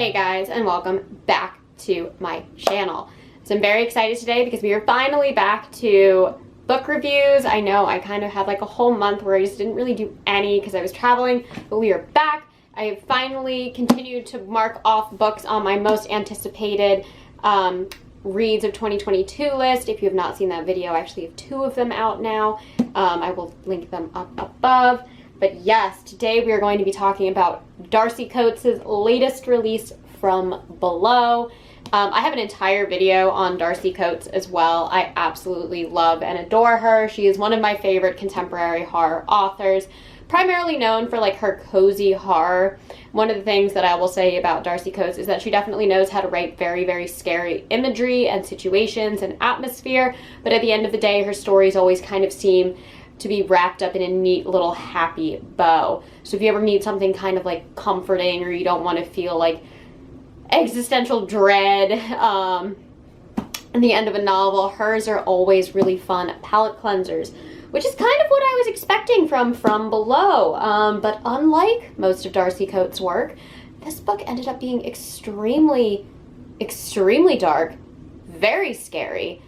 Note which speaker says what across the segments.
Speaker 1: Hey guys, and welcome back to my channel. So I'm very excited today because we are finally back to book reviews. I know I kind of had like a whole month where I just didn't really do any because I was traveling, but we are back. I have finally continued to mark off books on my most anticipated reads of 2022 list. If you have not seen that video, I actually have 2 of them out now. I will link them up above. But yes, today we are going to be talking about Darcy Coates' latest release, From Below. I have an entire video on Darcy Coates as well. I absolutely love and adore her. She is one of my favorite contemporary horror authors, primarily known for like her cozy horror. One of the things that I will say about Darcy Coates is that she definitely knows how to write very, very scary imagery and situations and atmosphere, but at the end of the day, her stories always kind of seem to be wrapped up in a neat little happy bow. So if you ever need something kind of like comforting, or you don't want to feel like existential dread in the end of a novel, hers are always really fun palette cleansers, which is kind of what I was expecting from Below. But unlike most of Darcy Coates' work, this book ended up being extremely, extremely dark, very scary,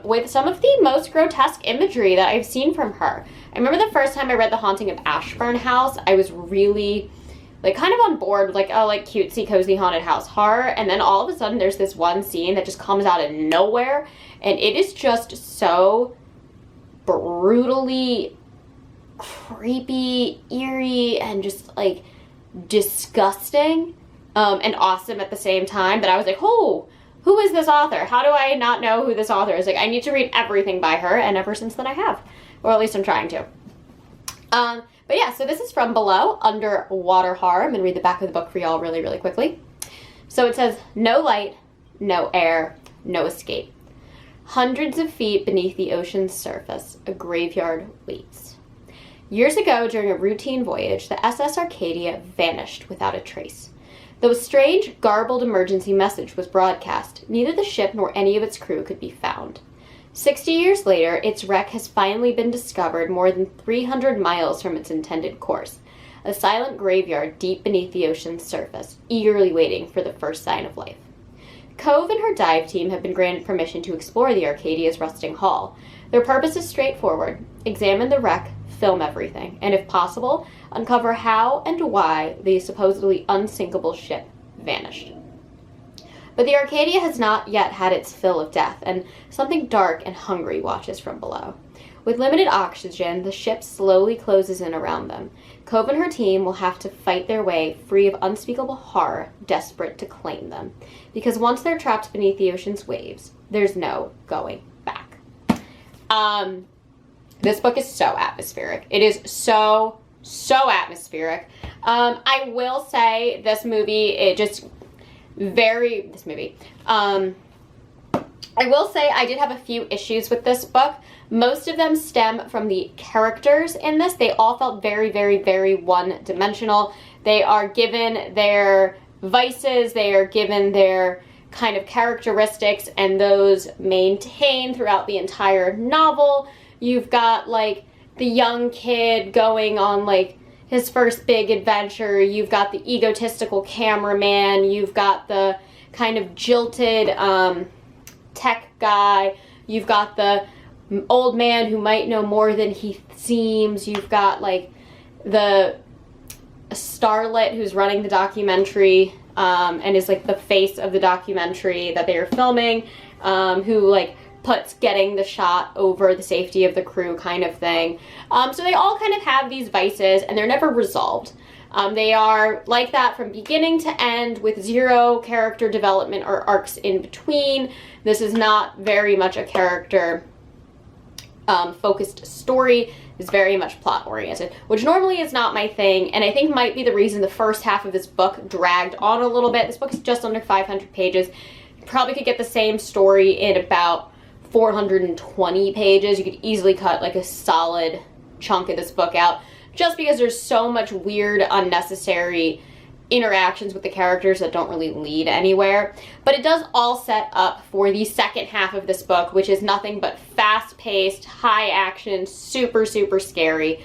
Speaker 1: with some of the most grotesque imagery that I've seen from her. I remember the first time I read The Haunting of Ashburn House, I was really like kind of on board with like, oh, like cutesy cozy haunted house horror, and then all of a sudden there's this one scene that just comes out of nowhere, and it is just so brutally creepy, eerie, and just like disgusting and awesome at the same time, that I was like, oh, who is this author? How do I not know who this author is? Like, I need to read everything by her, and ever since then I have. Or at least I'm trying to. But yeah, so this is From Below, underwater horror. I'm going to read the back of the book for y'all really, really quickly. So it says, no light, no air, no escape. Hundreds of feet beneath the ocean's surface, a graveyard waits. Years ago, during a routine voyage, the SS Arcadia vanished without a trace. Though a strange, garbled emergency message was broadcast, neither the ship nor any of its crew could be found. 60 years later, its wreck has finally been discovered more than 300 miles from its intended course, a silent graveyard deep beneath the ocean's surface, eagerly waiting for the first sign of life. Cove and her dive team have been granted permission to explore the Arcadia's rusting hull. Their purpose is straightforward: examine the wreck, film everything, and if possible, uncover how and why the supposedly unsinkable ship vanished. But the Arcadia has not yet had its fill of death, and something dark and hungry watches from below. With limited oxygen, the ship slowly closes in around them. Cove and her team will have to fight their way free of unspeakable horror, desperate to claim them. Because once they're trapped beneath the ocean's waves, there's no going back. This book is so atmospheric. It is so atmospheric. I will say this movie, I will say I did have a few issues with this book. Most of them stem from the characters in this. They all felt very, very, very one-dimensional. They are given their vices, they are given their kind of characteristics, and those maintain throughout the entire novel. You've got like the young kid going on like his first big adventure. You've got the egotistical cameraman. You've got the kind of jilted tech guy. You've got the old man who might know more than he seems. You've got like the starlet who's running the documentary and is like the face of the documentary that they are filming, who like puts getting the shot over the safety of the crew kind of thing. So they all kind of have these vices, and they're never resolved. They are like that from beginning to end, with zero character development or arcs in between. This is not very much a character focused story. It's very much plot oriented, which normally is not my thing, and I think might be the reason the first half of this book dragged on a little bit. This book is just under 500 pages. You probably could get the same story in about 420 pages. You could easily cut like a solid chunk of this book out, just because there's so much weird, unnecessary interactions with the characters that don't really lead anywhere. But it does all set up for the second half of this book, which is nothing but fast-paced, high action, super, super scary.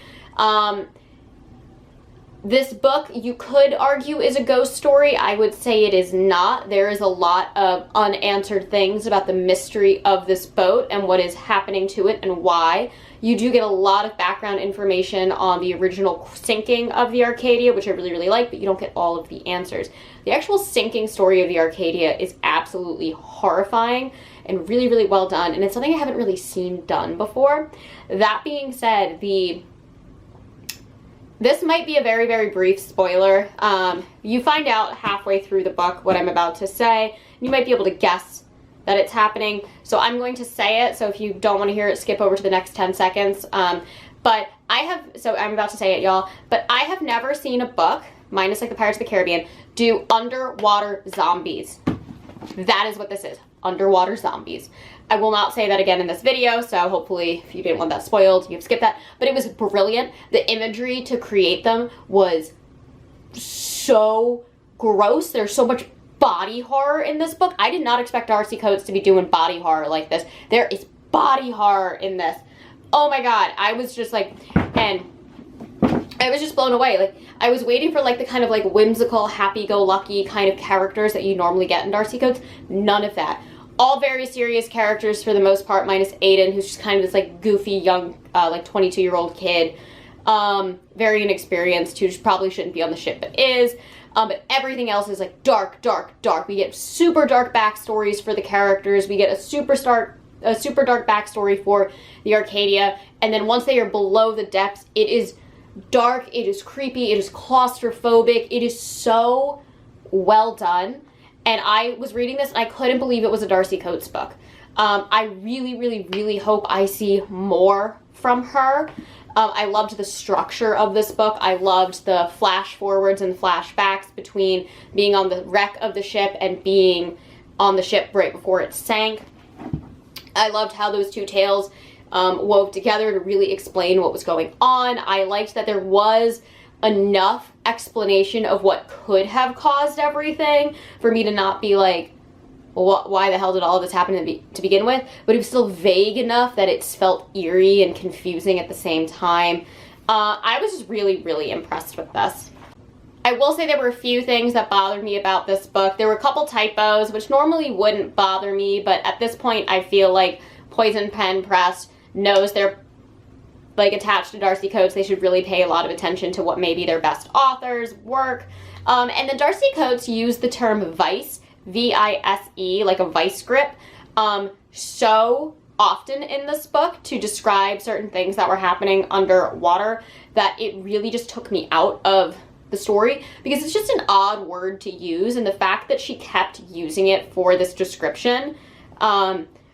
Speaker 1: This book, you could argue, is a ghost story. I would say it is not. There is a lot of unanswered things about the mystery of this boat and what is happening to it and why. You do get a lot of background information on the original sinking of the Arcadia, which I really, really like, but you don't get all of the answers. The actual sinking story of the Arcadia is absolutely horrifying and really, really well done, and it's something I haven't really seen done before. That being said, this might be a very, very brief spoiler. You find out halfway through the book what I'm about to say. You might be able to guess that it's happening. So I'm going to say it. So if you don't want to hear it, skip over to the next 10 seconds. But I'm about to say it, y'all. But I have never seen a book, minus like the Pirates of the Caribbean, do underwater zombies. That is what this is. Underwater zombies. I will not say that again in this video, so hopefully if you didn't want that spoiled, you've skipped that. But it was brilliant. The imagery to create them was so gross. There's so much body horror in this book. I did not expect Darcy Coates to be doing body horror like this. There is body horror in this. Oh my god. I was just like, and I was just blown away. Like, I was waiting for like the kind of like whimsical, happy-go-lucky kind of characters that you normally get in Darcy Coates. None of that. All very serious characters for the most part, minus Aiden, who's just kind of this like goofy young, like 22-year-old kid. Very inexperienced, who probably shouldn't be on the ship, but is. But everything else is like dark, dark, dark. We get super dark backstories for the characters. We get a super dark backstory for the Arcadia. And then once they are below the depths, it is dark, it is creepy, it is claustrophobic. It is so well done. And I was reading this and I couldn't believe it was a Darcy Coates book. I really, really, really hope I see more from her. I loved the structure of this book. I loved the flash forwards and flashbacks between being on the wreck of the ship and being on the ship right before it sank. I loved how those two tales wove together to really explain what was going on. I liked that there was enough explanation of what could have caused everything for me to not be like, why the hell did all of this happen to begin with? But it was still vague enough that it felt eerie and confusing at the same time. I was just really, really impressed with this. I will say there were a few things that bothered me about this book. There were a couple typos, which normally wouldn't bother me, but at this point I feel like Poison Pen Press knows they're like attached to Darcy Coates. They should really pay a lot of attention to what maybe their best authors work. And then Darcy Coates used the term vice, V-I-S-E, like a vice grip, so often in this book to describe certain things that were happening underwater that it really just took me out of the story, because it's just an odd word to use, and the fact that she kept using it for this description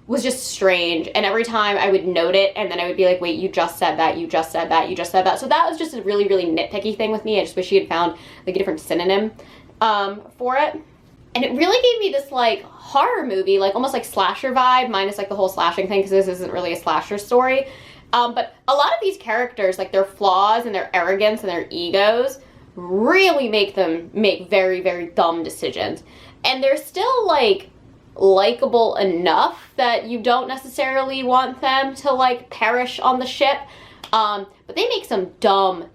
Speaker 1: was just strange. And every time I would note it, and then I would be like, wait, you just said that, you just said that, you just said that. So that was just a really, really nitpicky thing with me. I just wish she had found like a different synonym for it. And it really gave me this like horror movie, like almost like slasher vibe, minus like the whole slashing thing, because this isn't really a slasher story. But a lot of these characters, like their flaws and their arrogance and their egos, really make them make very, very dumb decisions. And they're still like likable enough that you don't necessarily want them to like perish on the ship. But they make some dumb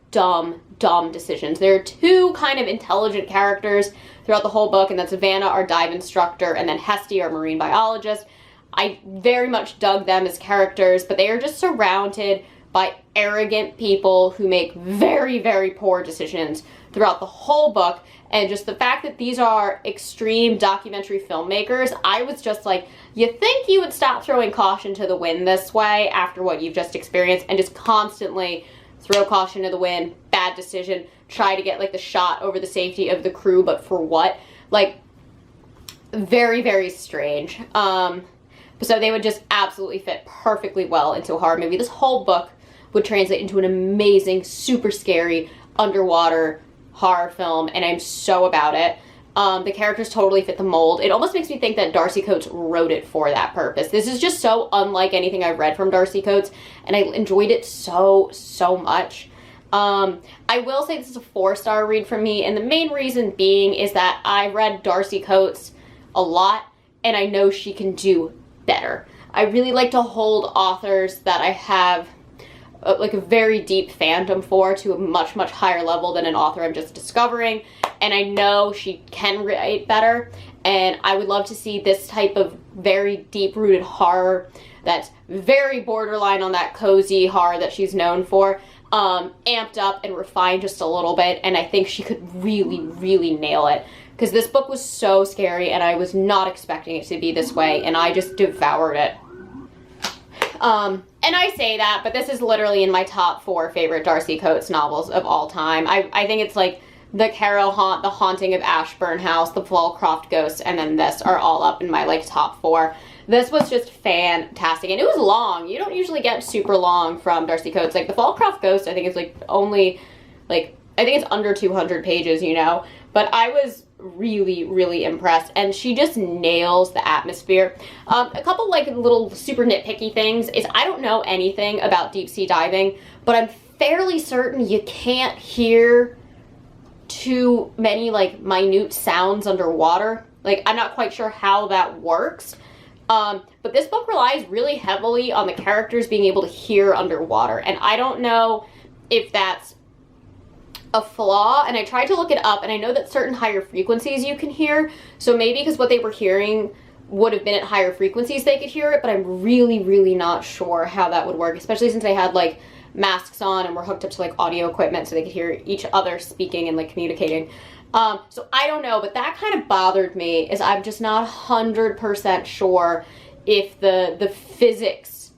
Speaker 1: decisions. There are two kind of intelligent characters throughout the whole book, and that's Vanna, our dive instructor, and then Hesty, our marine biologist. I very much dug them as characters, but they are just surrounded by arrogant people who make very, very poor decisions throughout the whole book. And just the fact that these are extreme documentary filmmakers, I was just like, you think you would stop throwing caution to the wind this way after what you've just experienced, and just constantly throw caution to the wind, bad decision, try to get like the shot over the safety of the crew, but for what? Like, very, very strange. So they would just absolutely fit perfectly well into a horror movie. This whole book would translate into an amazing, super scary underwater horror film, and I'm so about it. The characters totally fit the mold. It almost makes me think that Darcy Coates wrote it for that purpose. This is just so unlike anything I've read from Darcy Coates, and I enjoyed it so much. I will say this is a 4-star read from me, and the main reason being is that I read Darcy Coates a lot, and I know she can do better. I really like to hold authors that I have like a very deep fandom for, to a much, much higher level than an author I'm just discovering. And I know she can write better. And I would love to see this type of very deep-rooted horror that's very borderline on that cozy horror that she's known for, amped up and refined just a little bit. And I think she could really, really nail it. Because this book was so scary and I was not expecting it to be this way. And I just devoured it. And I say that, but this is literally in my top 4 favorite Darcy Coates novels of all time. I think it's like The Carrow Haunt, The Haunting of Ashburn House, The Fallcroft Ghost, and then this are all up in my like top 4. This was just fantastic, and it was long. You don't usually get super long from Darcy Coates. Like The Fallcroft Ghost, I think it's like only like, I think it's under 200 pages, you know, but I was really, really impressed, and she just nails the atmosphere. A couple like little super nitpicky things is I don't know anything about deep sea diving, but I'm fairly certain you can't hear too many like minute sounds underwater. Like I'm not quite sure how that works. But this book relies really heavily on the characters being able to hear underwater, and I don't know if that's a flaw, and I tried to look it up, and I know that certain higher frequencies you can hear, so maybe because what they were hearing would have been at higher frequencies they could hear it, but I'm really, really not sure how that would work, especially since they had like masks on and were hooked up to like audio equipment so they could hear each other speaking and like communicating. So I don't know, but that kind of bothered me, is I'm just not 100% sure if the physics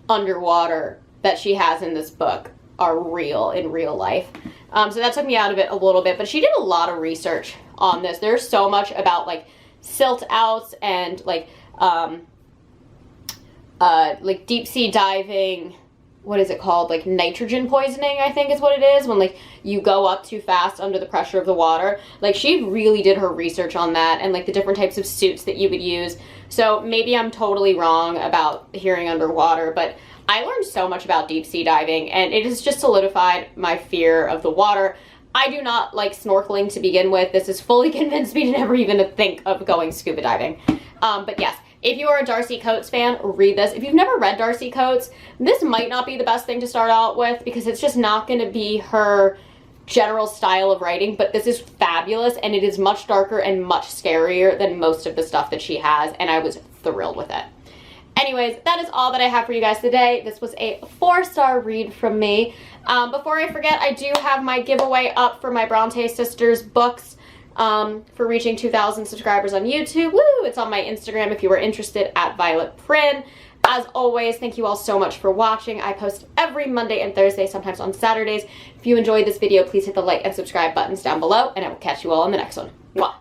Speaker 1: underwater that she has in this book are real in real life. So that took me out of it a little bit, but she did a lot of research on this. There's so much about like silt outs and like deep sea diving. What is it called? Like nitrogen poisoning, I think is what it is, when like you go up too fast under the pressure of the water. Like she really did her research on that, and like the different types of suits that you would use. So maybe I'm totally wrong about hearing underwater, but I learned so much about deep sea diving, and it has just solidified my fear of the water. I do not like snorkeling to begin with. This has fully convinced me to never even think of going scuba diving. But yes, if you are a Darcy Coates fan, read this. If you've never read Darcy Coates, this might not be the best thing to start out with, because it's just not going to be her general style of writing, but this is fabulous, and it is much darker and much scarier than most of the stuff that she has, and I was thrilled with it. Anyways, that is all that I have for you guys today. This was a 4-star read from me. Before I forget, I do have my giveaway up for my Bronte Sisters books for reaching 2,000 subscribers on YouTube. Woo! It's on my Instagram if you are interested, at Violet Prynne. As always, thank you all so much for watching. I post every Monday and Thursday, sometimes on Saturdays. If you enjoyed this video, please hit the like and subscribe buttons down below, and I will catch you all in the next one. Mwah!